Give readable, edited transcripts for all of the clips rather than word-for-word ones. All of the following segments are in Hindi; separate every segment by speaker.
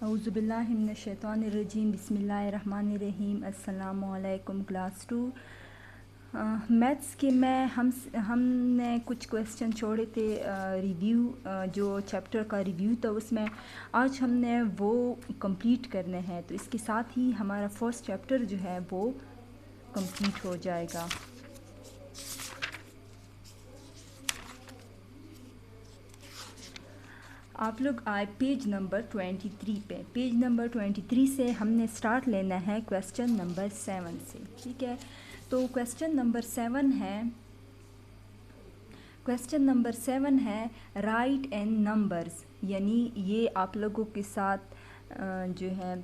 Speaker 1: औज़ुबिल्लाहि मिनश्शैतानिर्रजीम बिस्मिल्लाहिर्रहमानिर्रहीम। अस्सलामुअलैकुम क्लास 2 मैथ्स के में हमने कुछ क्वेश्चन छोड़े थे रिव्यू जो चैप्टर का रिव्यू था उसमें आज हमने वो कंप्लीट करने हैं। तो इसके साथ ही हमारा फर्स्ट चैप्टर जो है वो कंप्लीट हो जाएगा। आप लोग आए पेज नंबर 23 पे। पेज नंबर 23 से हमने स्टार्ट लेना है क्वेश्चन नंबर 7 से। ठीक है, तो क्वेश्चन नंबर 7 है राइट एन नंबर्स, यानी ये आप लोगों के साथ जो है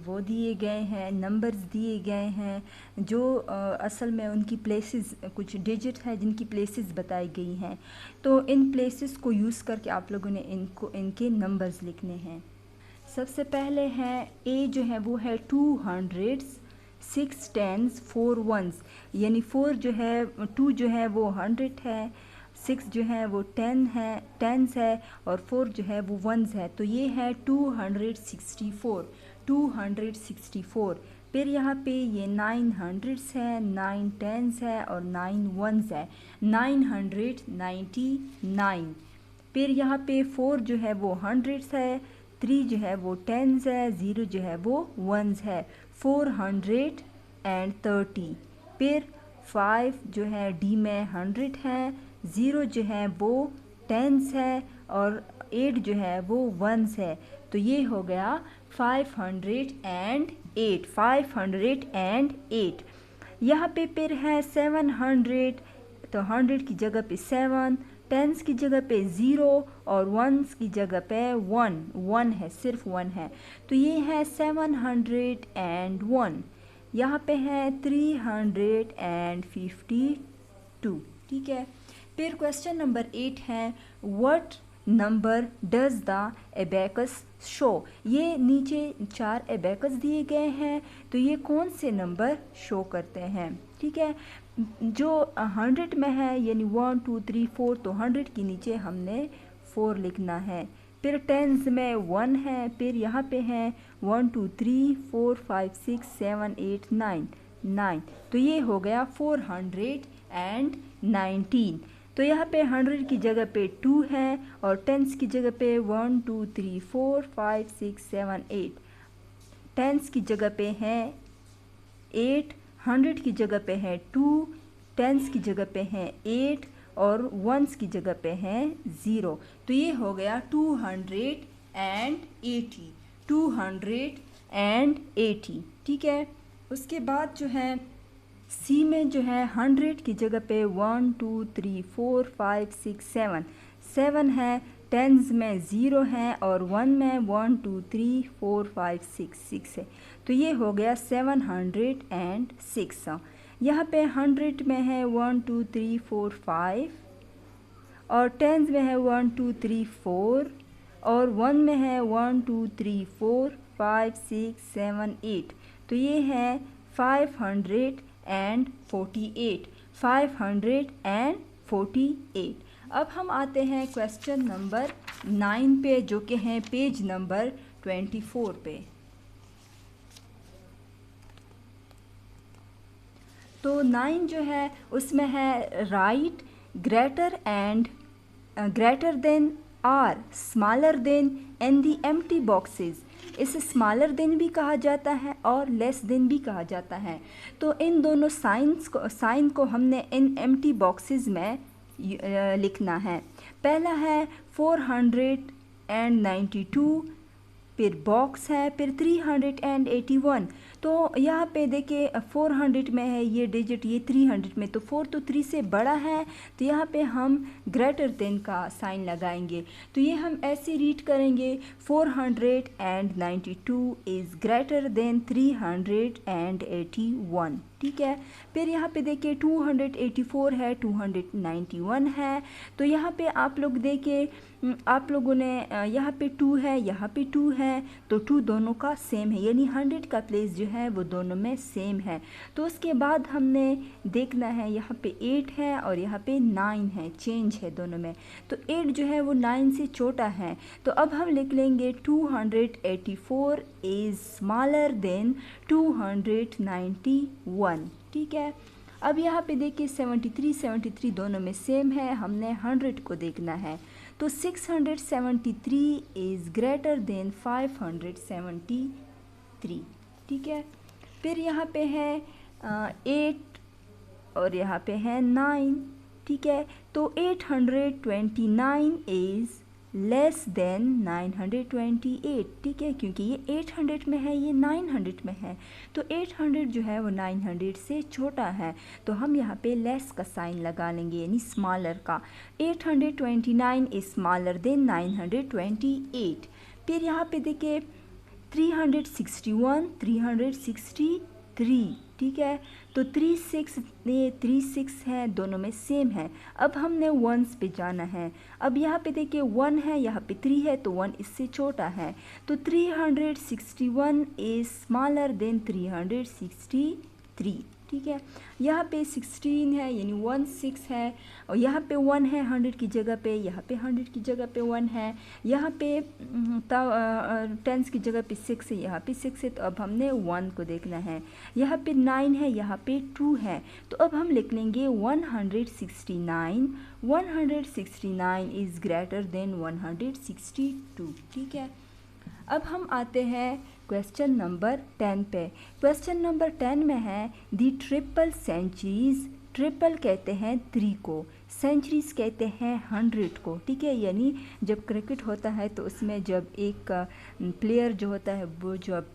Speaker 1: वो दिए गए हैं, नंबर्स दिए गए हैं जो असल में उनकी प्लेसेस, कुछ डिजिट है जिनकी प्लेसेस बताई गई हैं। तो इन प्लेसेस को यूज़ करके आप लोगों ने इनके नंबर्स लिखने हैं। सबसे पहले है ए जो है वो है 200, 6 टेंस 4 वंस, यानी 4 जो है 2 जो है वो 100 है, 6 जो है वो 10 है, टेंस है, और 4 जो है वो वंस है। तो ये है 264, 264। फिर यहाँ पे ये 9 हंड्रेड्स है, 9 टेंस है और 9 वंस है, 999। फिर यहाँ पे 4 जो है वो हंड्रेड्स है, 3 जो है वो टेंस है, 0 जो है वो वंस है, 430। फिर 5 जो है डी में 100 है, 0 जो है वो टेंस है और 8 जो है वो वंस है। तो ये हो गया 508, 508। यहाँ पे फिर है 700, तो 100 की जगह पे 7, टेंस की जगह पे 0 और वंस की जगह पे 1 है, सिर्फ 1 है। तो ये है 701। यहाँ पे है 352। ठीक है, फिर क्वेश्चन नंबर 8 है what number does the abacus show. ये नीचे 4 एबेकस दिए गए हैं, तो ये कौन से नंबर शो करते हैं। ठीक है, जो 100 में है यानी 1 2 3 4, तो 100 के नीचे हमने 4 लिखना है। फिर टेंस में 1 है, फिर यहाँ पे है 1 2 3 4 5 6 7 8 9। तो ये हो गया 419। तो यहाँ पे 100 की जगह पे 2 है और टेंस की जगह पे 1 2 3 4 5 6 7 8, टेंस की जगह पे है 8, 100 की जगह पे है 2, टेंस की जगह पे है 8 और वंस की जगह पे है 0। तो ये हो गया 280, 280। ठीक है, उसके बाद जो है सी में जो है 100 की जगह पे 1 2 3 4 5 6 7 है, टेंस में 0 है और 1 में 1 2 3 4 5 6 है। तो ये हो गया 706। यहाँ पे 100 में है 1 2 3 4 5 और टेंस में है 1 2 3 4 और 1 में है 1 2 3 4 5 6 7 8। तो ये है 548। अब हम आते हैं क्वेश्चन नंबर 9 पे, जो कि हैं पेज नंबर 24 पे। तो 9 जो है उसमें है write greater than or smaller than and the empty boxes. इसे स्मॉलर देन भी कहा जाता है और लेस देन भी कहा जाता है। तो इन दोनों साइन को हमने इन एम्प्टी बॉक्सेस में लिखना है। पहला है 492, फिर बॉक्स है, फिर 381। तो यहाँ पे देखिए 400 में है ये डिजिट, ये 300 में, तो 4 तो 3 से बड़ा है, तो यहाँ पे हम ग्रेटर देन का साइन लगाएंगे। तो ये हम ऐसे रीड करेंगे 492 इज़ ग्रेटर देन 381। ठीक है, फिर यहाँ पे देखिए 284 है, 291 है। तो यहाँ पे आप लोग देखिए आप लोगों ने यहाँ पे 2 है, यहाँ पे 2 है, तो 2 दोनों का सेम है, यानी 100 का प्लेस जो है वो दोनों में सेम है। तो उसके बाद हमने देखना है, यहाँ पे 8 है और यहाँ पे 9 है, चेंज है दोनों में। तो 8 जो है वो 9 से छोटा है, तो अब हम लिख लेंगे 284 इज़ स्मॉलर देन 291, ठीक है। अब यहाँ पे देखिए 73 दोनों में सेम है, हमने 100 को देखना है। तो 673 इज़ ग्रेटर देन 573, ठीक है। फिर यहाँ पे है 8 और यहाँ पे है 9, ठीक है। तो 829 इज़ लेस देन 928, ठीक है, क्योंकि ये 800 में है, ये 900 में है, तो 800 जो है वो 900 से छोटा है, तो हम यहाँ पे लेस का साइन लगा लेंगे, यानी स्मॉलर का। 829 इज स्मॉलर देन 928। फिर यहाँ पे देखिए 361, 363, ठीक है। तो 36 है, दोनों में सेम है। अब हमने वंस पे जाना है। अब यहाँ पे देखिए 1 है, यहाँ पे 3 है, तो 1 इससे छोटा है, तो 361 इज स्मॉलर देन 363, ठीक है। यहाँ पे 16 है, यानी 16 है, और यहाँ पे 1 है 100 की जगह पे, यहाँ पे 100 की जगह पे 1 है, यहाँ पे 10 की जगह पे 6 है, यहाँ पे 6 है, तो अब हमने 1 को देखना है। यहाँ पे 9 है, यहाँ पे 2 है, तो अब हम लिख लेंगे 169। 169 इज़ ग्रेटर देन 162, ठीक है। अब हम आते हैं क्वेश्चन नंबर 10 पे। क्वेश्चन नंबर 10 में है दी ट्रिपल सेंचुरीज। ट्रिपल कहते हैं 3 को, सेंचुरीज कहते हैं 100 को, ठीक है। यानी जब क्रिकेट होता है तो उसमें जब एक प्लेयर जो होता है वो जब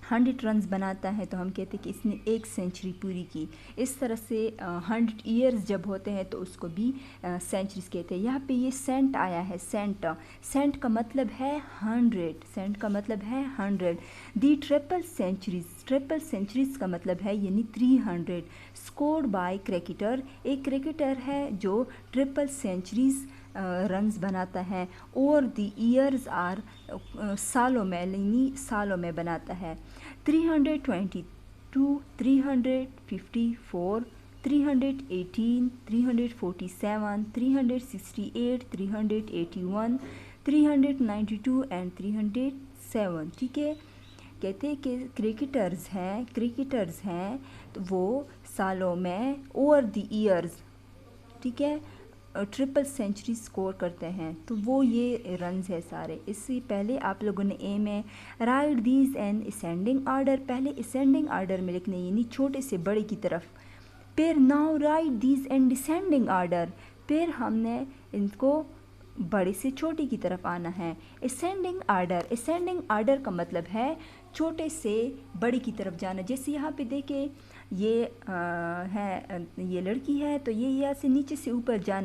Speaker 1: 100 रन्स बनाता है तो हम कहते हैं कि इसने एक सेंचुरी पूरी की। इस तरह से 100 ईयर्स जब होते हैं तो उसको भी सेंचुरीज कहते हैं। यहाँ पे ये सेंट आया है, सेंट, सेंट का मतलब है 100, सेंट का मतलब है 100। दी ट्रिपल सेंचुरीज का मतलब है यानी 300 स्कोर्ड बाय क्रिकेटर। एक क्रिकेटर है जो ट्रिपल सेंचुरीज रन्स बनाता है, और द ईयर्स आर सालों में, यानी सालों में बनाता है। 322, 354, 318, 347, 368, 381, 392 एंड 307, ठीक है। कहते हैं कि क्रिकेटर्स हैं तो वो सालों में ओवर द ईयर्स, ठीक है, ट्रिपल सेंचुरी स्कोर करते हैं, तो वो ये रन्स है सारे। इससे पहले आप लोगों ने ए में write these in ascending order, पहले असेंडिंग आर्डर में लिखने, यानी छोटे से बड़े की तरफ। फिर now write these in descending order, फिर हमने इनको बड़े से छोटे की तरफ आना है। असेंडिंग आर्डर का मतलब है छोटे से बड़े की तरफ जाना। जैसे यहाँ पे देखें ये ये लड़की है, तो ये यहाँ से नीचे से ऊपर जा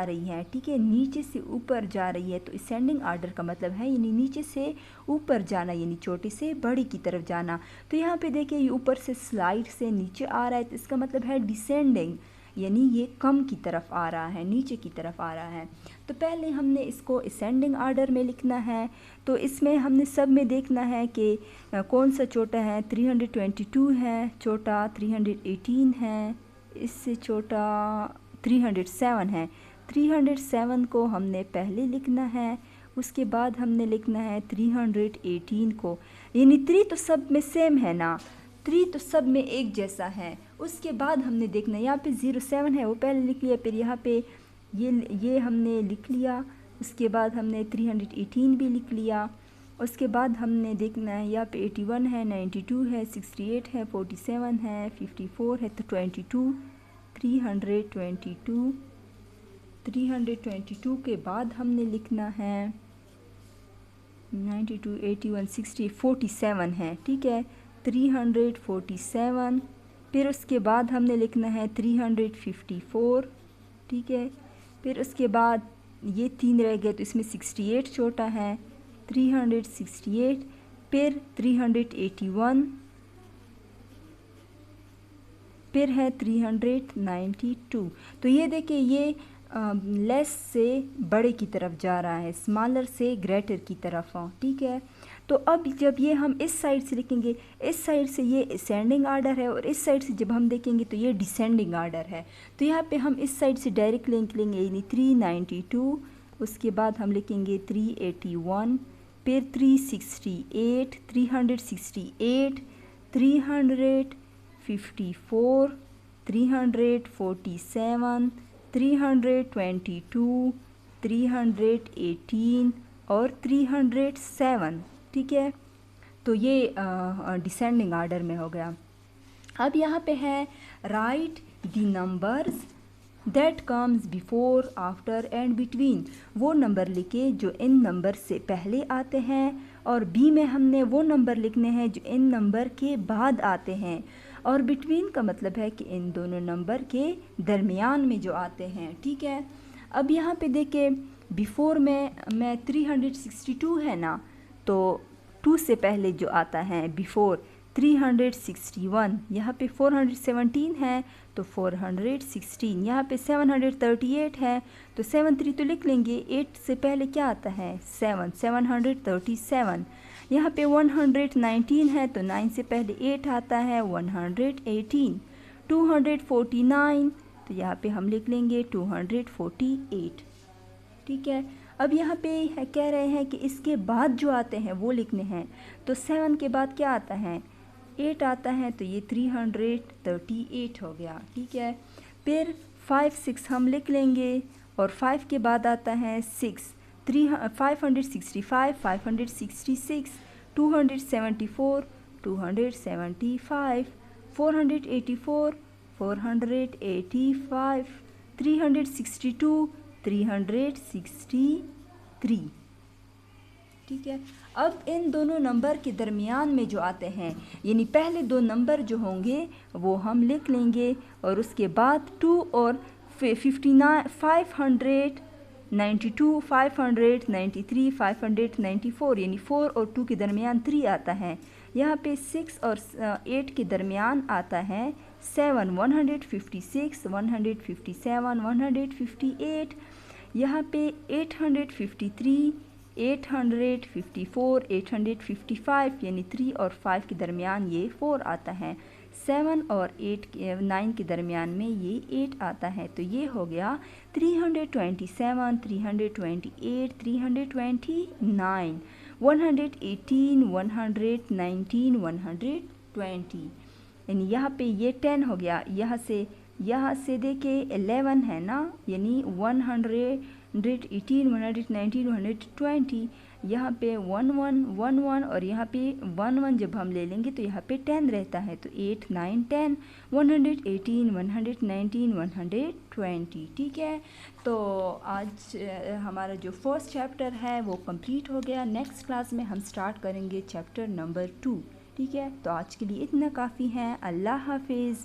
Speaker 1: रही है, ठीक है, नीचे से ऊपर जा रही है, तो असेंडिंग आर्डर का मतलब है यानी नीचे से ऊपर जाना, यानी छोटे से बड़े की तरफ जाना। तो यहाँ पे देखिए ये ऊपर से स्लाइड से नीचे आ रहा है, तो इसका मतलब है डिसेंडिंग, यानी ये कम की तरफ आ रहा है, नीचे की तरफ आ रहा है। तो पहले हमने इसको असेंडिंग आर्डर में लिखना है, तो इसमें हमने सब में देखना है कि कौन सा छोटा है। 322 है छोटा, 318 है, इससे छोटा 307 है। 307 को हमने पहले लिखना है, उसके बाद हमने लिखना है 318 को, यानी 3 तो सब में सेम है ना, 3 तो सब में एक जैसा है। उसके बाद हमने देखना, यहाँ पे 07 है वो पहले लिख लिया, फिर यहाँ पे ये हमने लिख लिया, उसके बाद हमने 318 भी लिख लिया। उसके बाद हमने देखना है यहाँ पे 81 है, 92 है, 68 है, 47 है, 54 है, तो 22, 322 के बाद हमने लिखना है 92, 81, 60, 47 है, ठीक है, 347। फिर उसके बाद हमने लिखना है 354, ठीक है। फिर उसके बाद ये 3 रह गए, तो इसमें 68 छोटा है, 368। फिर 381, फिर है 392। तो ये देखिए ये लेस से बड़े की तरफ जा रहा है, स्मॉलर से ग्रेटर की तरफ हो, ठीक है। तो अब जब ये हम इस साइड से लिखेंगे, इस साइड से ये असेंडिंग आर्डर है और इस साइड से जब हम देखेंगे तो ये डिसेंडिंग आर्डर है। तो यहाँ पे हम इस साइड से डायरेक्ट लिंक लेंगे, यानी 392, उसके बाद हम लिखेंगे 381, फिर 368, 368, 354, 347, 322, 318 और 307, ठीक है। तो ये डिसेंडिंग आर्डर में हो गया। अब यहाँ पे है right the numbers that comes before, after and between. वो नंबर लिखे जो इन नंबर से पहले आते हैं, और बी में हमने वो नंबर लिखने हैं जो इन नंबर के बाद आते हैं, और बिटवीन का मतलब है कि इन दोनों नंबर के दरमियान में जो आते हैं, ठीक है। अब यहाँ पे देखें, बिफोर में 362 है ना, तो 2 से पहले जो आता है बिफोर 361, यहाँ पे 417 है तो 416, यहाँ पे 738 है तो 73 तो लिख लेंगे, 8 से पहले क्या आता है 7, 737। यहाँ पे 119 है तो 9 से पहले 8 आता है 118। 249 तो यहाँ पे हम लिख लेंगे 248, ठीक है। अब यहाँ पे कह रहे हैं कि इसके बाद जो आते हैं वो लिखने हैं, तो 7 के बाद क्या आता है 8 आता है, तो ये 338 हो गया, ठीक है। फिर 5 6 हम लिख लेंगे, और 5 के बाद आता है 6, 565, 566, 274, 275, 484, 485, 362, 363, ठीक है। अब इन दोनों नंबर के दरमियान में जो आते हैं, यानी पहले दो नंबर जो होंगे वो हम लिख लेंगे, और उसके बाद 2 और 59, 592, 593, 594, यानी 4 और 2 के दरमियान 3 आता है। यहाँ पे 6 और 8 के दरमियान आता है 7, 156, 157, 158, यहाँ पे 853, 854, 855, यानी 3 और 5 के दरमियान ये 4 आता है। 7 और 9 के दरमियान में ये 8 आता है। तो ये हो गया 327, 328, 329, 118, 119, 120, यानी यहाँ पे ये 10 हो गया। यहाँ से देखिए 11 है ना, यानी 118, 119, 120, यहाँ पे 11, 11 और यहाँ पे 11 जब हम ले लेंगे तो यहाँ पे 10 रहता है, तो 8, 9, 10, 118, 119, 120, ठीक है। तो आज हमारा जो फर्स्ट चैप्टर है वो कंप्लीट हो गया। नेक्स्ट क्लास में हम स्टार्ट करेंगे चैप्टर नंबर 2, ठीक है। तो आज के लिए इतना काफ़ी है। अल्लाह हाफिज़।